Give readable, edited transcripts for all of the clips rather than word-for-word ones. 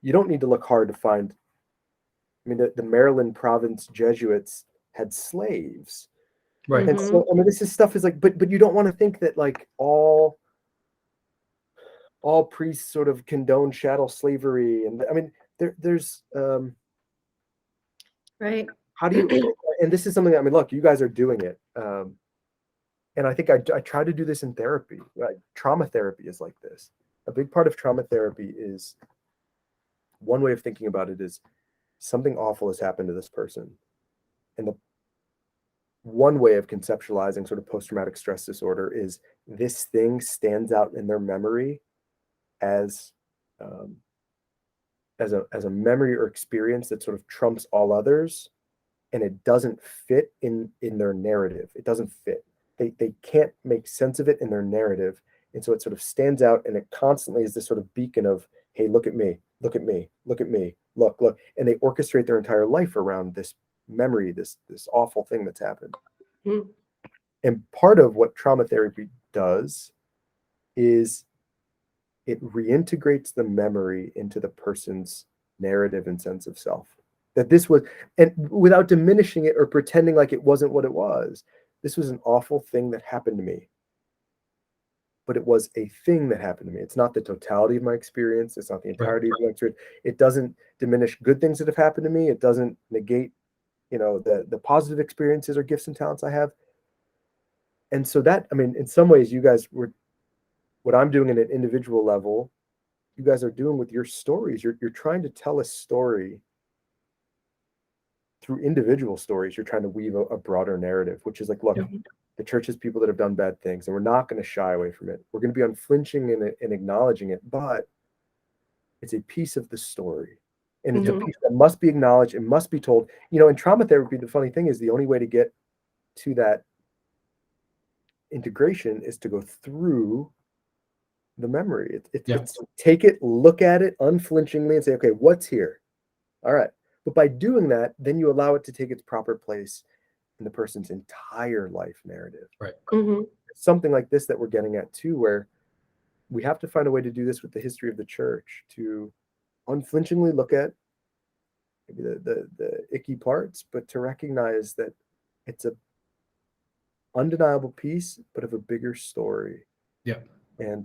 you don't need to look hard to find. I mean, the Maryland province Jesuits had slaves. Right. And so, I mean, this is stuff is like, but you don't want to think that like all priests sort of condone chattel slavery. And I mean, there's right. how do you, and this is something that, I mean, look, you guys are doing it. And I think I try to do this in therapy. Right? Trauma therapy is like this. A big part of trauma therapy is, one way of thinking about it is something awful has happened to this person. And the one way of conceptualizing sort of post-traumatic stress disorder is this thing stands out in their memory as a memory or experience that sort of trumps all others, and it doesn't fit in their narrative. It doesn't fit. They can't make sense of it in their narrative, and so it sort of stands out, and it constantly is this sort of beacon of, hey, look at me, look at me, look at me, look, and they orchestrate their entire life around this memory, this awful thing that's happened. Mm. And part of what trauma therapy does is it reintegrates the memory into the person's narrative and sense of self. That this was, and without diminishing it or pretending like it wasn't what it was, this was an awful thing that happened to me. But it was a thing that happened to me. It's not the totality of my experience. It's not the entirety of my experience. It doesn't diminish good things that have happened to me. It doesn't negate, the positive experiences or gifts and talents I have. And so that, I mean, in some ways, you guys were, what I'm doing at an individual level, you guys are doing with your stories. You're trying to tell a story through individual stories. You're trying to weave a broader narrative, which is like, look, the church has people that have done bad things, and we're not going to shy away from it. We're going to be unflinching in acknowledging it, but it's a piece of the story. And it's a piece that must be acknowledged and must be told. In trauma therapy, the funny thing is the only way to get to that integration is to go through the memory. It's take it, look at it unflinchingly and say, okay, what's here? All right. But by doing that, then you allow it to take its proper place in the person's entire life narrative. Right. Something like this that we're getting at too, where we have to find a way to do this with the history of the church, to unflinchingly look at maybe the icky parts, but to recognize that it's a undeniable piece, but of a bigger story. Yeah. And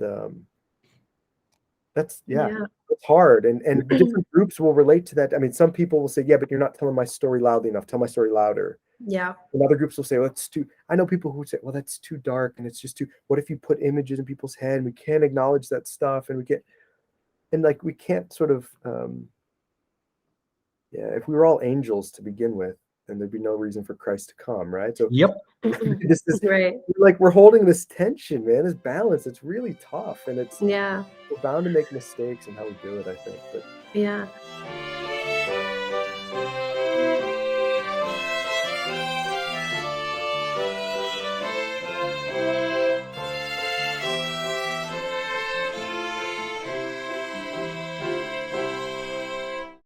that's it's hard. And different groups will relate to that. I mean, some people will say, yeah, but you're not telling my story loudly enough. Tell my story louder. Yeah. And other groups will say, well, it's too, I know people who say, well, that's too dark, and it's just too, what if you put images in people's head and we can't acknowledge that stuff, and we can't sort of, if we were all angels to begin with, then there'd be no reason for Christ to come, right? So this is right. Like we're holding this tension, man, this balance. It's really tough, and we're bound to make mistakes in how we do it, I think. But yeah.